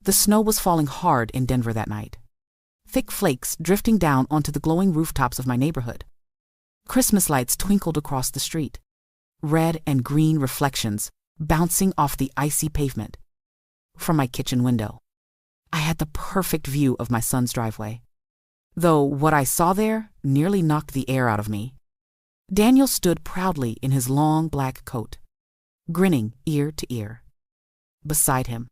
The snow was falling hard in Denver that night. Thick flakes drifting down onto the glowing rooftops of my neighborhood. Christmas lights twinkled across the street, red and green reflections bouncing off the icy pavement. From my kitchen window, I had the perfect view of my son's driveway, though what I saw there nearly knocked the air out of me. Daniel stood proudly in his long black coat, grinning ear to ear. Beside him,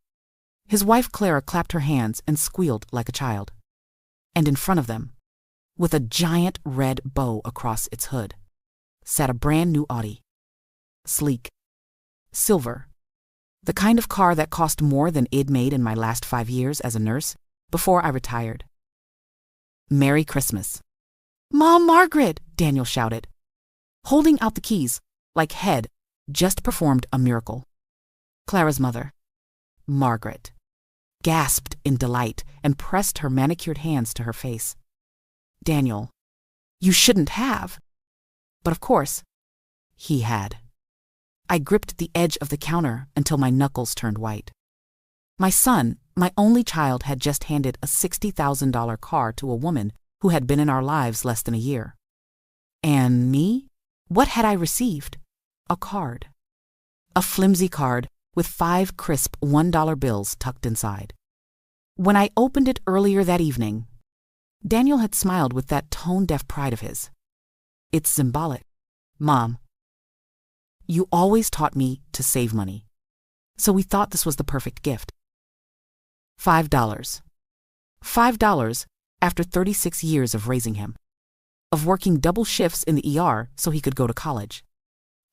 his wife Clara clapped her hands and squealed like a child. And in front of them, with a giant red bow across its hood, sat a brand new Audi. Sleek, silver, the kind of car that cost more than I'd made in my last 5 years as a nurse before I retired. Merry Christmas. Mom, Margaret, Daniel shouted, holding out the keys like head just performed a miracle. Clara's mother, Margaret, gasped in delight and pressed her manicured hands to her face. Daniel, you shouldn't have. But of course, he had. I gripped the edge of the counter until my knuckles turned white. My son, my only child, had just handed a $60,000 car to a woman who had been in our lives less than a year. And me? What had I received? A card. A flimsy card with 5 crisp $1 bills tucked inside. When I opened it earlier that evening, Daniel had smiled with that tone-deaf pride of his. It's symbolic. Mom, you always taught me to save money, so we thought this was the perfect gift. $5. $5 after 36 years of raising him, of working double shifts in the ER so he could go to college,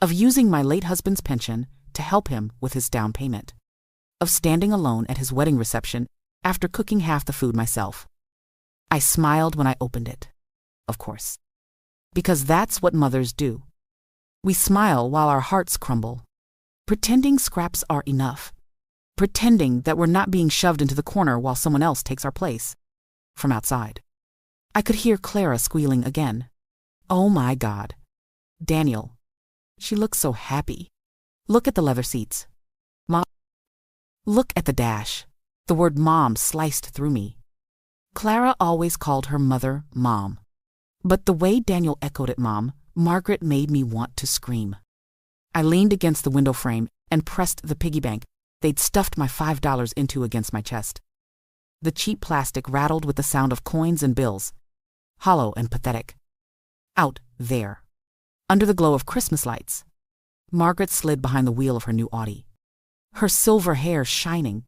of using my late husband's pension to help him with his down payment, of standing alone at his wedding reception after cooking half the food myself. I smiled when I opened it, of course, because that's what mothers do. We smile while our hearts crumble, pretending scraps are enough, pretending that we're not being shoved into the corner while someone else takes our place. From outside, I could hear Clara squealing again. Oh my God. Daniel. She looks so happy. Look at the leather seats. Mom. Look at the dash. The word mom sliced through me. Clara always called her mother Mom. But the way Daniel echoed it, Mom, Margaret, made me want to scream. I leaned against the window frame and pressed the piggy bank they'd stuffed my $5 into against my chest. The cheap plastic rattled with the sound of coins and bills, hollow and pathetic. Out there, under the glow of Christmas lights, Margaret slid behind the wheel of her new Audi, her silver hair shining,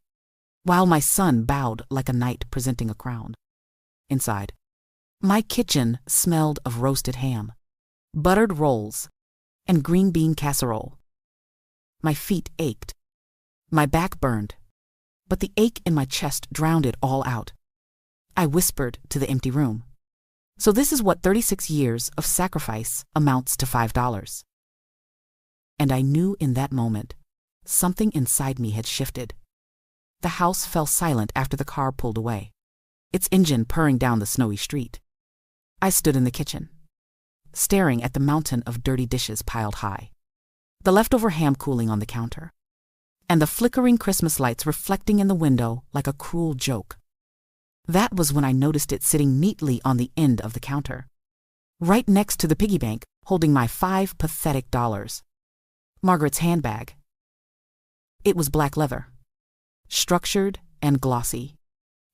while my son bowed like a knight presenting a crown. Inside, my kitchen smelled of roasted ham, buttered rolls, and green bean casserole. My feet ached. My back burned, but the ache in my chest drowned it all out. I whispered to the empty room. So this is what 36 years of sacrifice amounts to $5. And I knew in that moment, something inside me had shifted. The house fell silent after the car pulled away, its engine purring down the snowy street. I stood in the kitchen, staring at the mountain of dirty dishes piled high, the leftover ham cooling on the counter, and the flickering Christmas lights reflecting in the window like a cruel joke. That was when I noticed it sitting neatly on the end of the counter, right next to the piggy bank, holding my $5 pathetic dollars. Margaret's handbag. It was black leather, structured and glossy,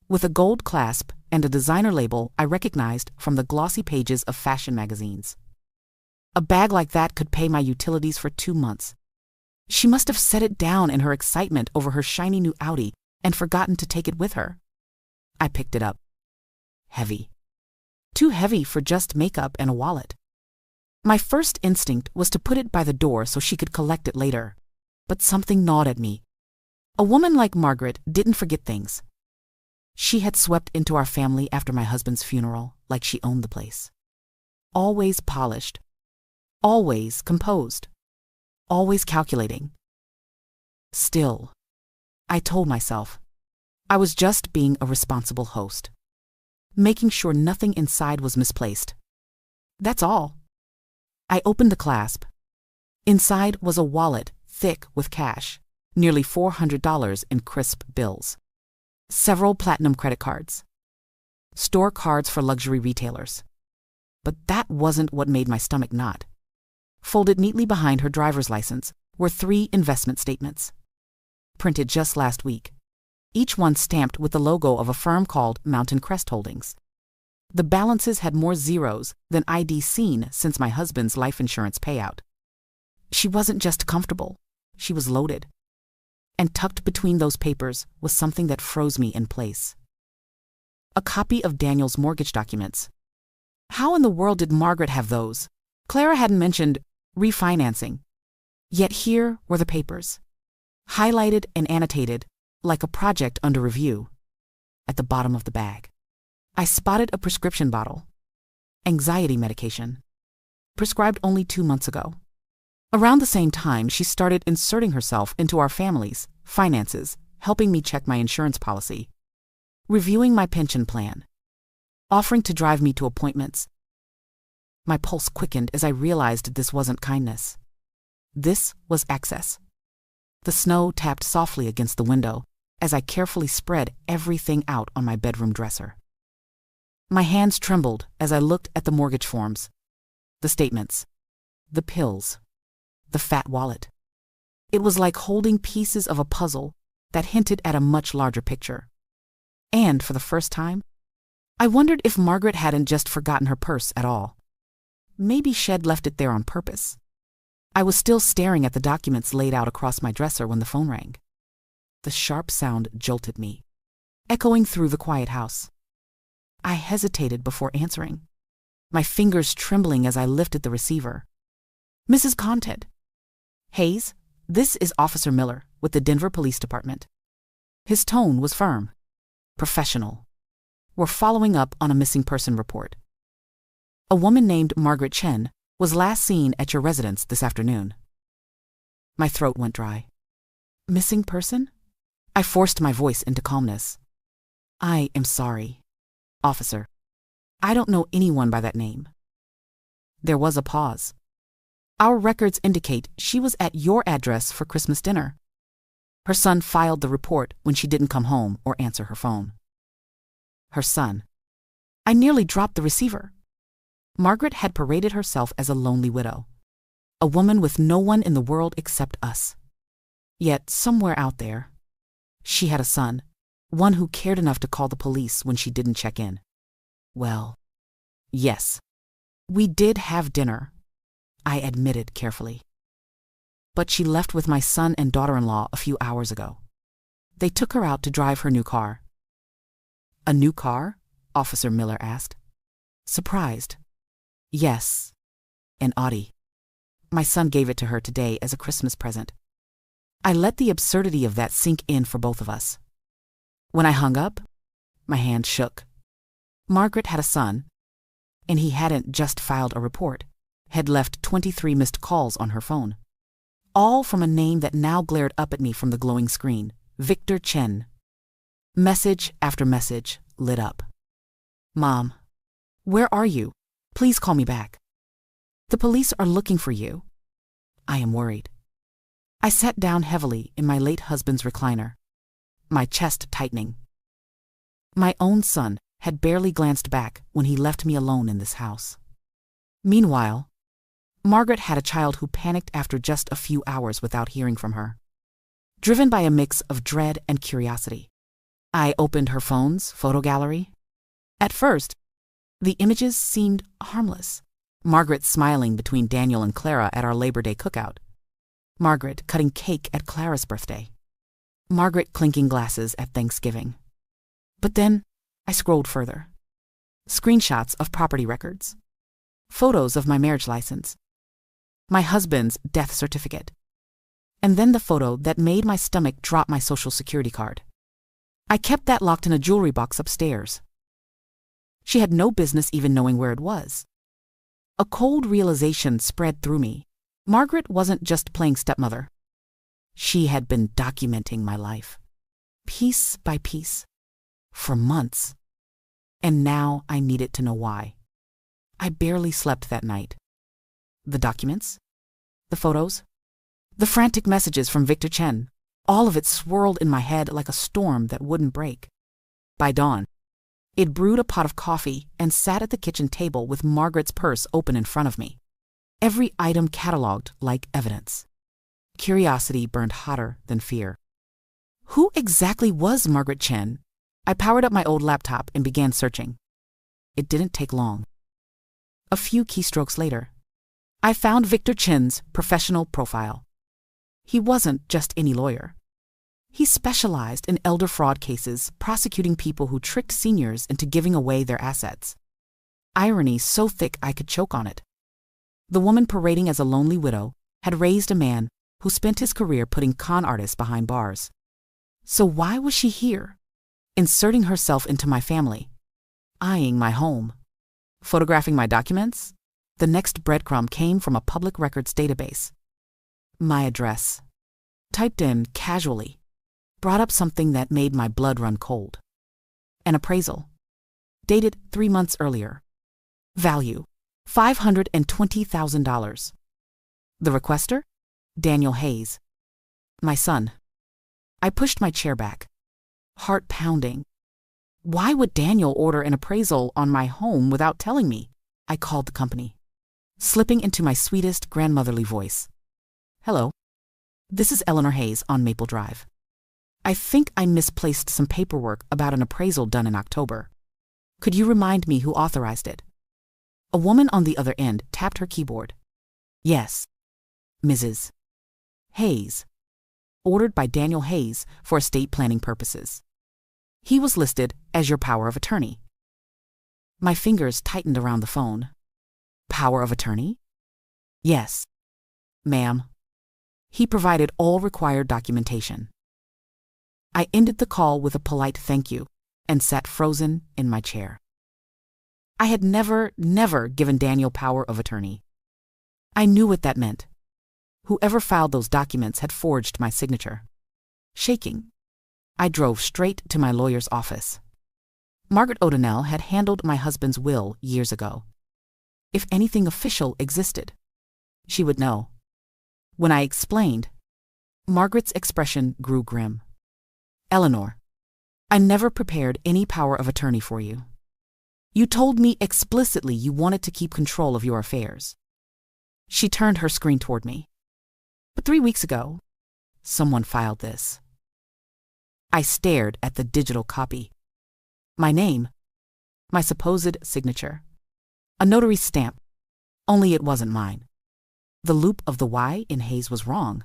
with a gold clasp and a designer label I recognized from the glossy pages of fashion magazines. A bag like that could pay my utilities for 2 months. She must have set it down in her excitement over her shiny new Audi and forgotten to take it with her. I picked it up. Heavy. Too heavy for just makeup and a wallet. My first instinct was to put it by the door so she could collect it later, but something gnawed at me. A woman like Margaret didn't forget things. She had swept into our family after my husband's funeral like she owned the place. Always polished. Always composed. Always calculating. Still, I told myself, I was just being a responsible host, making sure nothing inside was misplaced. That's all. I opened the clasp. Inside was a wallet thick with cash, nearly $400 in crisp bills. several platinum credit cards, store cards for luxury retailers. But that wasn't what made my stomach knot. Folded neatly behind her driver's license were 3 investment statements, printed just last week, each one stamped with the logo of a firm called Mountain Crest Holdings. The balances had more zeros than I'd seen since my husband's life insurance payout. She wasn't just comfortable, she was loaded. And tucked between those papers was something that froze me in place. A copy of Daniel's mortgage documents. How in the world did Margaret have those? Clara hadn't mentioned refinancing. Yet here were the papers, highlighted and annotated like a project under review. At the bottom of the bag, I spotted a prescription bottle. Anxiety medication. Prescribed only 2 months ago. Around the same time, she started inserting herself into our family's finances, helping me check my insurance policy, reviewing my pension plan, offering to drive me to appointments. My pulse quickened as I realized this wasn't kindness. This was access. The snow tapped softly against the window as I carefully spread everything out on my bedroom dresser. My hands trembled as I looked at the mortgage forms, the statements, the pills, the fat wallet. It was like holding pieces of a puzzle that hinted at a much larger picture. And for the first time, I wondered if Margaret hadn't just forgotten her purse at all. Maybe she'd left it there on purpose. I was still staring at the documents laid out across my dresser when the phone rang. The sharp sound jolted me, echoing through the quiet house. I hesitated before answering, my fingers trembling as I lifted the receiver. Mrs. Conted. Hayes, this is Officer Miller with the Denver Police Department. His tone was firm, professional. We're following up on a missing person report. A woman named Margaret Chen was last seen at your residence this afternoon. My throat went dry. Missing person? I forced my voice into calmness. I am sorry, officer. I don't know anyone by that name. There was a pause. Our records indicate she was at your address for Christmas dinner. Her son filed the report when she didn't come home or answer her phone. Her son. I nearly dropped the receiver. Margaret had paraded herself as a lonely widow, a woman with no one in the world except us. Yet somewhere out there, she had a son, one who cared enough to call the police when she didn't check in. Well, yes, we did have dinner, I admitted carefully. But she left with my son and daughter-in-law a few hours ago. They took her out to drive her new car. A new car? Officer Miller asked. Surprised. Yes, an Audi. My son gave it to her today as a Christmas present. I let the absurdity of that sink in for both of us. When I hung up, my hand shook. Margaret had a son, and he hadn't just filed a report, had left 23 missed calls on her phone. All from a name that now glared up at me from the glowing screen, Victor Chen. Message after message lit up. Mom, where are you? Please call me back. The police are looking for you. I am worried. I sat down heavily in my late husband's recliner, my chest tightening. My own son had barely glanced back when he left me alone in this house. Meanwhile, Margaret had a child who panicked after just a few hours without hearing from her. Driven by a mix of dread and curiosity, I opened her phone's photo gallery. At first, the images seemed harmless. Margaret smiling between Daniel and Clara at our Labor Day cookout. Margaret cutting cake at Clara's birthday. Margaret clinking glasses at Thanksgiving. But then I scrolled further. Screenshots of property records. Photos of my marriage license. My husband's death certificate. And then the photo that made my stomach drop my Social Security card. I kept that locked in a jewelry box upstairs. She had no business even knowing where it was. A cold realization spread through me. Margaret wasn't just playing stepmother. She had been documenting my life, piece by piece, for months. And now I needed to know why. I barely slept that night. The documents, the photos, the frantic messages from Victor Chen, all of it swirled in my head like a storm that wouldn't break. By dawn, it brewed a pot of coffee and sat at the kitchen table with Margaret's purse open in front of me. Every item catalogued like evidence. Curiosity burned hotter than fear. Who exactly was Margaret Chen? I powered up my old laptop and began searching. It didn't take long. A few keystrokes later, I found Victor Chen's professional profile. He wasn't just any lawyer. He specialized in elder fraud cases, prosecuting people who tricked seniors into giving away their assets. Irony so thick I could choke on it. The woman parading as a lonely widow had raised a man who spent his career putting con artists behind bars. So why was she here, inserting herself into my family, eyeing my home, photographing my documents? The next breadcrumb came from a public records database. My address, typed in casually, brought up something that made my blood run cold. An appraisal, dated 3 months earlier. Value, $520,000. The requester? Daniel Hayes. My son. I pushed my chair back, heart pounding. Why would Daniel order an appraisal on my home without telling me? I called the company, slipping into my sweetest grandmotherly voice. Hello. This is Eleanor Hayes on Maple Drive. I think I misplaced some paperwork about an appraisal done in October. Could you remind me who authorized it? A woman on the other end tapped her keyboard. Yes. Mrs. Hayes. Ordered by Daniel Hayes for estate planning purposes. He was listed as your power of attorney. My fingers tightened around the phone. Power of attorney? Yes. Ma'am. He provided all required documentation. I ended the call with a polite thank you and sat frozen in my chair. I had never given Daniel power of attorney. I knew what that meant. Whoever filed those documents had forged my signature. Shaking, I drove straight to my lawyer's office. Margaret O'Donnell had handled my husband's will years ago. If anything official existed, she would know. When I explained, Margaret's expression grew grim. Eleanor, I never prepared any power of attorney for you. You told me explicitly you wanted to keep control of your affairs. She turned her screen toward me. But 3 weeks ago, someone filed this. I stared at the digital copy. My name, my supposed signature, a notary stamp, only it wasn't mine. The loop of the Y in Hayes was wrong.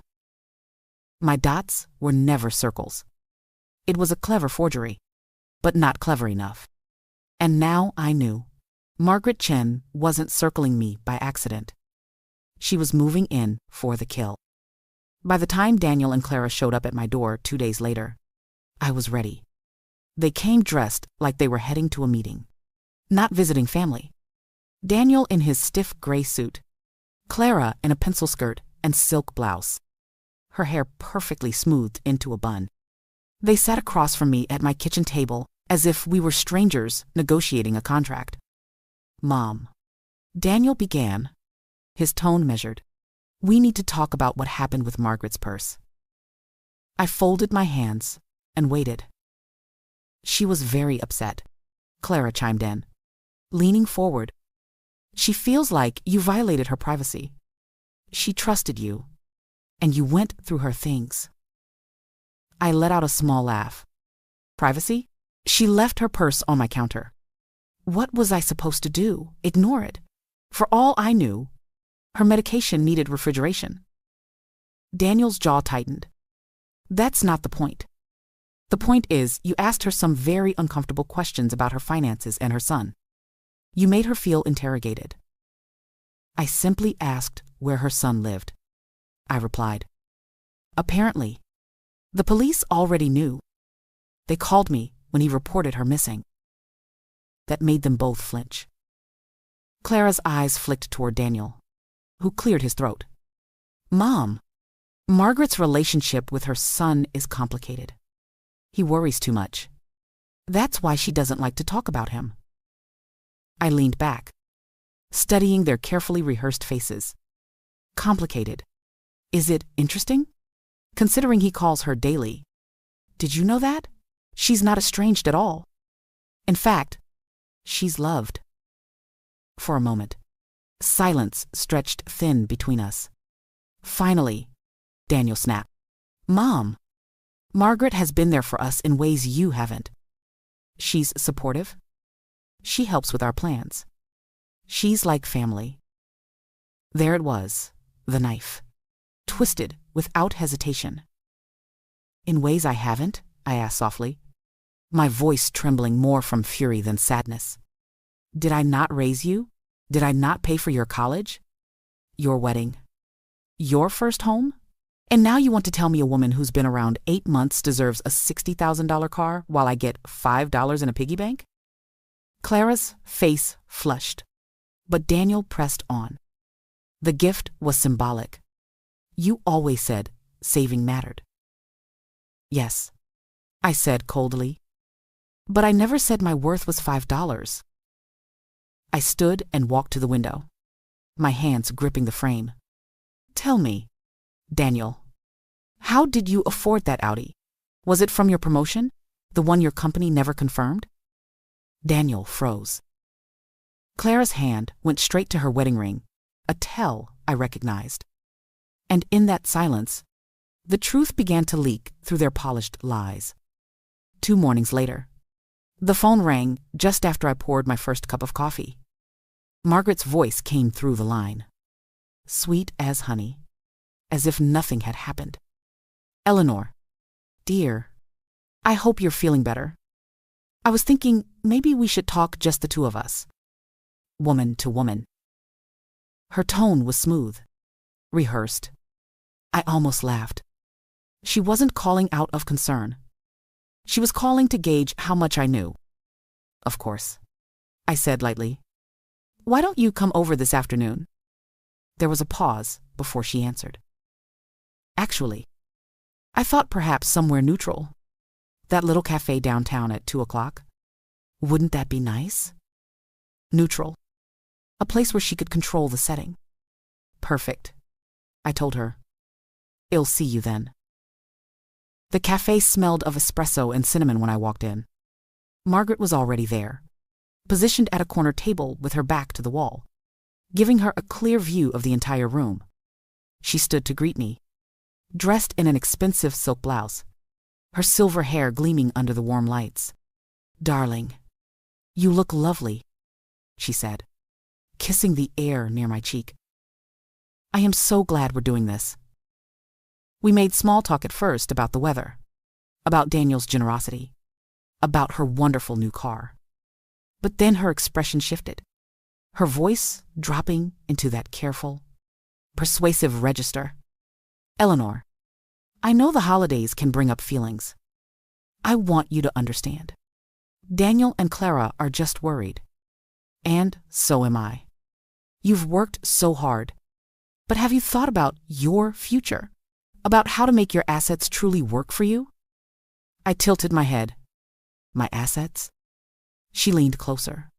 My dots were never circles. It was a clever forgery, but not clever enough. And now I knew. Margaret Chen wasn't circling me by accident. She was moving in for the kill. By the time Daniel and Clara showed up at my door 2 days later, I was ready. They came dressed like they were heading to a meeting, not visiting family. Daniel in his stiff gray suit, Clara in a pencil skirt and silk blouse, her hair perfectly smoothed into a bun. They sat across from me at my kitchen table as if we were strangers negotiating a contract. Mom, Daniel began, his tone measured. We need to talk about what happened with Margaret's purse. I folded my hands and waited. She was very upset, Clara chimed in, leaning forward. She feels like you violated her privacy. She trusted you, and you went through her things. I let out a small laugh. Privacy? She left her purse on my counter. What was I supposed to do? Ignore it? For all I knew, her medication needed refrigeration. Daniel's jaw tightened. That's not the point. The point is, you asked her some very uncomfortable questions about her finances and her son. You made her feel interrogated. I simply asked where her son lived, I replied. Apparently, the police already knew. They called me when he reported her missing. That made them both flinch. Clara's eyes flicked toward Daniel, who cleared his throat. Mom, Margaret's relationship with her son is complicated. He worries too much. That's why she doesn't like to talk about him. I leaned back, studying their carefully rehearsed faces. Complicated. Is it interesting? Considering he calls her daily. Did you know that? She's not estranged at all. In fact, she's loved. For a moment, silence stretched thin between us. Finally, Daniel snapped. Mom, Margaret has been there for us in ways you haven't. She's supportive. She helps with our plans. She's like family. There it was, the knife, twisted without hesitation. In ways I haven't? I asked softly, my voice trembling more from fury than sadness. Did I not raise you? Did I not pay for your college? Your wedding? Your first home? And now you want to tell me a woman who's been around 8 months deserves a $60,000 car while I get $5 in a piggy bank? Clara's face flushed, but Daniel pressed on. The gift was symbolic. You always said saving mattered. Yes, I said coldly, but I never said my worth was $5. I stood and walked to the window, my hands gripping the frame. Tell me, Daniel, how did you afford that Audi? Was it from your promotion, the one your company never confirmed? Daniel froze. Clara's hand went straight to her wedding ring, a tell I recognized. And in that silence, the truth began to leak through their polished lies. 2 mornings later, the phone rang just after I poured my first cup of coffee. Margaret's voice came through the line, sweet as honey, as if nothing had happened. Eleanor, dear, I hope you're feeling better. I was thinking maybe we should talk just the two of us. Woman to woman. Her tone was smooth, rehearsed. I almost laughed. She wasn't calling out of concern. She was calling to gauge how much I knew. Of course, I said lightly. Why don't you come over this afternoon? There was a pause before she answered. Actually, I thought perhaps somewhere neutral. That little cafe downtown at 2 o'clock. Wouldn't that be nice? Neutral. A place where she could control the setting. Perfect, I told her. I'll see you then. The cafe smelled of espresso and cinnamon when I walked in. Margaret was already there, positioned at a corner table with her back to the wall, giving her a clear view of the entire room. She stood to greet me, dressed in an expensive silk blouse, her silver hair gleaming under the warm lights. Darling, you look lovely, she said, kissing the air near my cheek. I am so glad we're doing this. We made small talk at first about the weather, about Daniel's generosity, about her wonderful new car. But then her expression shifted, her voice dropping into that careful, persuasive register. Eleanor, I know the holidays can bring up feelings. I want you to understand. Daniel and Clara are just worried. And so am I. You've worked so hard. But have you thought about your future? About how to make your assets truly work for you? I tilted my head. My assets? She leaned closer,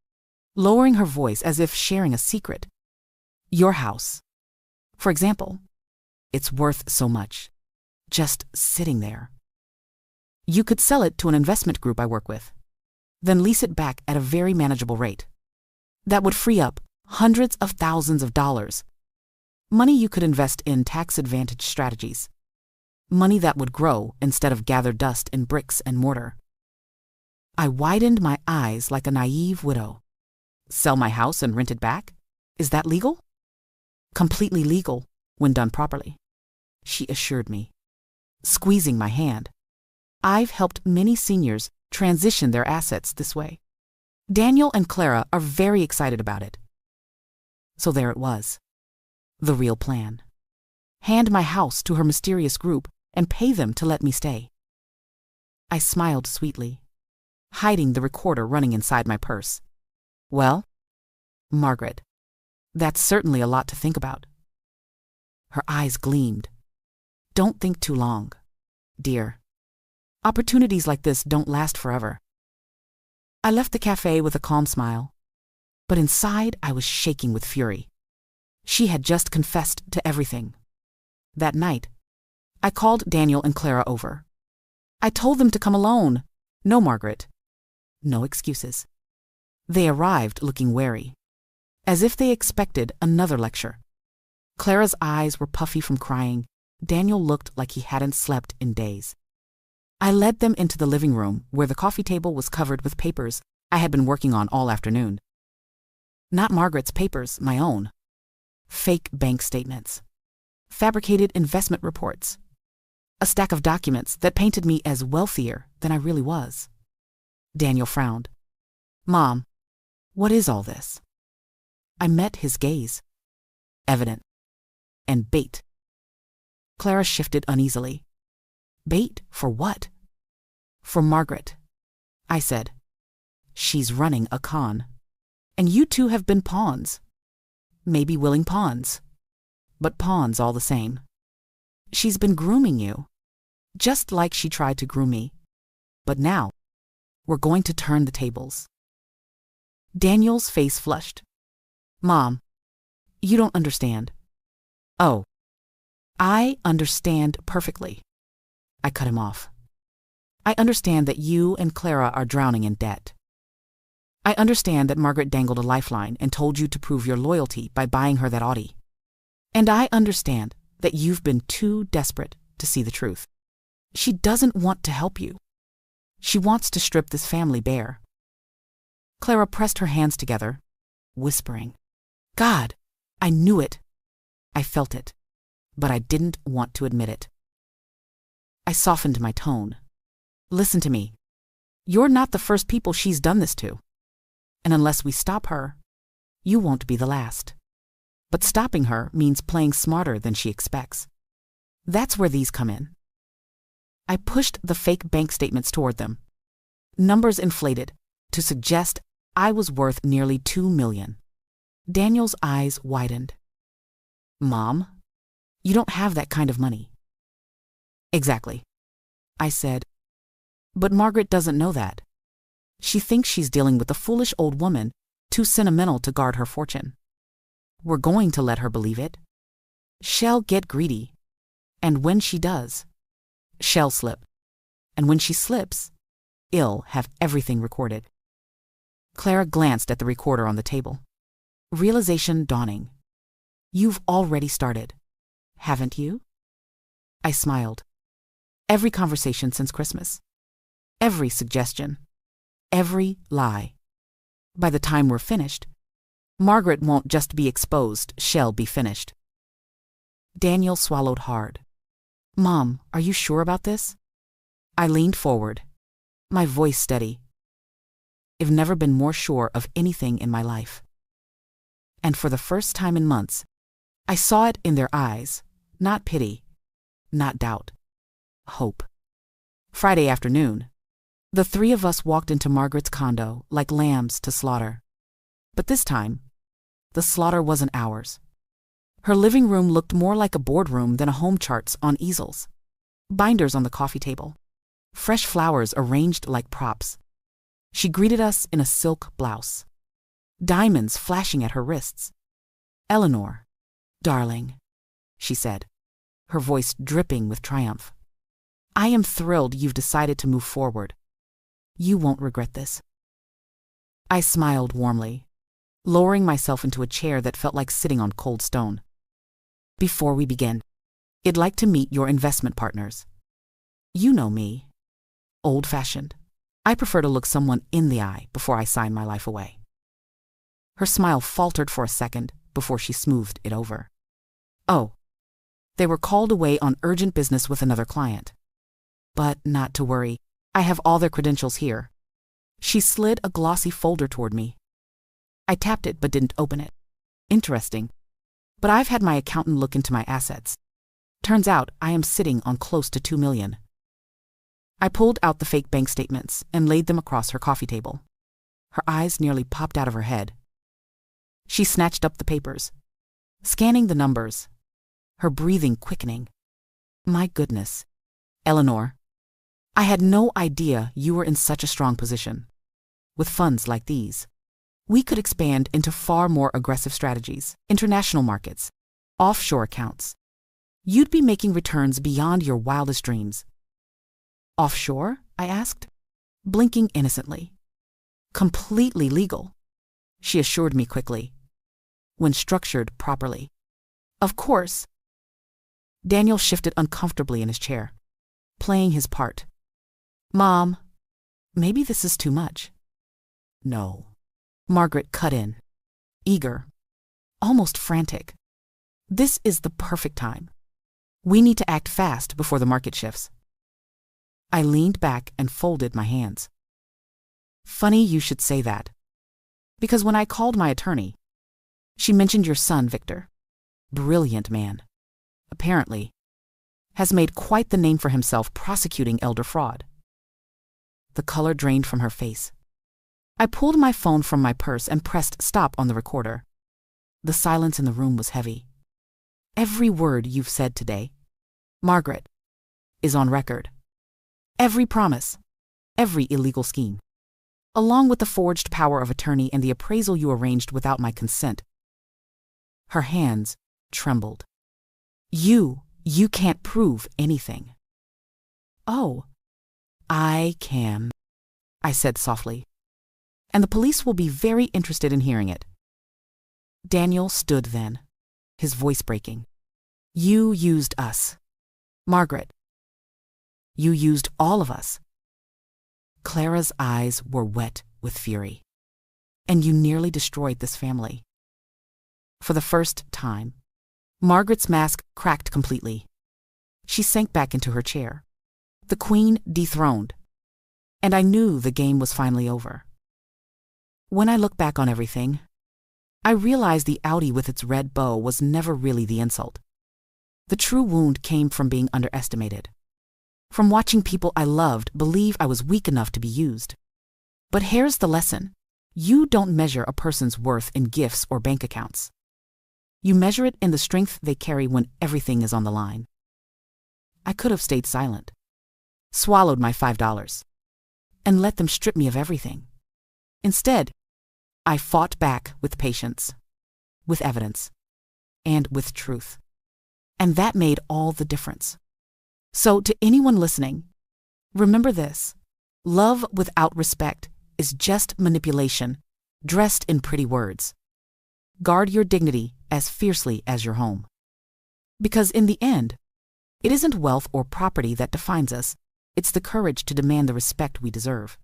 lowering her voice as if sharing a secret. Your house, for example, it's worth so much, just sitting there. You could sell it to an investment group I work with, then lease it back at a very manageable rate. That would free up hundreds of thousands of dollars. Money you could invest in tax-advantaged strategies. Money that would grow instead of gather dust in bricks and mortar. I widened my eyes like a naive widow. Sell my house and rent it back? Is that legal? Completely legal when done properly, she assured me, squeezing my hand. I've helped many seniors transition their assets this way. Daniel and Clara are very excited about it. So there it was, the real plan. Hand my house to her mysterious group and pay them to let me stay. I smiled sweetly, hiding the recorder running inside my purse. Well, Margaret, that's certainly a lot to think about. Her eyes gleamed. Don't think too long, dear. Opportunities like this don't last forever. I left the cafe with a calm smile, but inside I was shaking with fury. She had just confessed to everything. That night, I called Daniel and Clara over. I told them to come alone. No, Margaret. No excuses. They arrived looking wary, as if they expected another lecture. Clara's eyes were puffy from crying. Daniel looked like he hadn't slept in days. I led them into the living room, where the coffee table was covered with papers I had been working on all afternoon. Not Margaret's papers, my own. Fake bank statements. Fabricated investment reports. A stack of documents that painted me as wealthier than I really was. Daniel frowned. Mom, what is all this? I met his gaze. Evident. And bait. Clara shifted uneasily. Bait for what? For Margaret, I said. She's running a con. And you two have been pawns. Maybe willing pawns. But pawns all the same. She's been grooming you. Just like she tried to groom me. But now, we're going to turn the tables. Daniel's face flushed. Mom, you don't understand. Oh, I understand perfectly. I cut him off. I understand that you and Clara are drowning in debt. I understand that Margaret dangled a lifeline and told you to prove your loyalty by buying her that Audi. And I understand that you've been too desperate to see the truth. She doesn't want to help you. She wants to strip this family bare. Clara pressed her hands together, whispering, God, I knew it. I felt it, but I didn't want to admit it. I softened my tone. Listen to me. You're not the first people she's done this to. And unless we stop her, you won't be the last. But stopping her means playing smarter than she expects. That's where these come in. I pushed the fake bank statements toward them. Numbers inflated to suggest I was worth nearly $2 million. Daniel's eyes widened. Mom, you don't have that kind of money. Exactly, I said. But Margaret doesn't know that. She thinks she's dealing with a foolish old woman, too sentimental to guard her fortune. We're going to let her believe it. She'll get greedy. And when she does, she'll slip. And when she slips, I'll have everything recorded. Clara glanced at the recorder on the table. Realization dawning. You've already started, haven't you? I smiled. Every conversation since Christmas. Every suggestion. Every lie. By the time we're finished, Margaret won't just be exposed, she'll be finished. Daniel swallowed hard. Mom, are you sure about this? I leaned forward, my voice steady. I've never been more sure of anything in my life. And for the first time in months, I saw it in their eyes, not pity, not doubt, hope. Friday afternoon, the three of us walked into Margaret's condo like lambs to slaughter. But this time, the slaughter wasn't ours. Her living room looked more like a boardroom than a home charts on easels. Binders on the coffee table. Fresh flowers arranged like props. She greeted us in a silk blouse. Diamonds flashing at her wrists. Eleanor, darling, she said, her voice dripping with triumph. I am thrilled you've decided to move forward. You won't regret this. I smiled warmly, lowering myself into a chair that felt like sitting on cold stone. Before we begin, I'd like to meet your investment partners. You know me. Old-fashioned. I prefer to look someone in the eye before I sign my life away. Her smile faltered for a second before she smoothed it over. Oh, they were called away on urgent business with another client. But not to worry, I have all their credentials here. She slid a glossy folder toward me. I tapped it but didn't open it. Interesting. But I've had my accountant look into my assets. Turns out I am sitting on close to $2 million. I pulled out the fake bank statements and laid them across her coffee table. Her eyes nearly popped out of her head. She snatched up the papers, scanning the numbers, her breathing quickening. My goodness, Eleanor, I had no idea you were in such a strong position. With funds like these, we could expand into far more aggressive strategies, international markets, offshore accounts. You'd be making returns beyond your wildest dreams. Offshore? I asked, blinking innocently. Completely legal, she assured me quickly, when structured properly. Of course. Daniel shifted uncomfortably in his chair, playing his part. Mom, maybe this is too much. No. Margaret cut in, eager, almost frantic. This is the perfect time. We need to act fast before the market shifts. I leaned back and folded my hands. Funny you should say that. Because when I called my attorney, she mentioned your son, Victor. Brilliant man. Apparently, has made quite the name for himself prosecuting elder fraud. The color drained from her face. I pulled my phone from my purse and pressed stop on the recorder. The silence in the room was heavy. Every word you've said today, Margaret, is on record. Every promise, every illegal scheme, along with the forged power of attorney and the appraisal you arranged without my consent. Her hands trembled. You can't prove anything. Oh, I can, I said softly, and the police will be very interested in hearing it. Daniel stood then, his voice breaking. You used us. Margaret, you used all of us. Clara's eyes were wet with fury. And you nearly destroyed this family. For the first time, Margaret's mask cracked completely. She sank back into her chair, the queen dethroned, and I knew the game was finally over. When I look back on everything, I realized the Audi with its red bow was never really the insult. The true wound came from being underestimated, from watching people I loved believe I was weak enough to be used. But here's the lesson. You don't measure a person's worth in gifts or bank accounts. You measure it in the strength they carry when everything is on the line. I could have stayed silent, swallowed my $5, and let them strip me of everything. Instead, I fought back with patience, with evidence, and with truth. And that made all the difference. So to anyone listening, remember this. Love without respect is just manipulation, dressed in pretty words. Guard your dignity as fiercely as your home. Because in the end, it isn't wealth or property that defines us, it's the courage to demand the respect we deserve.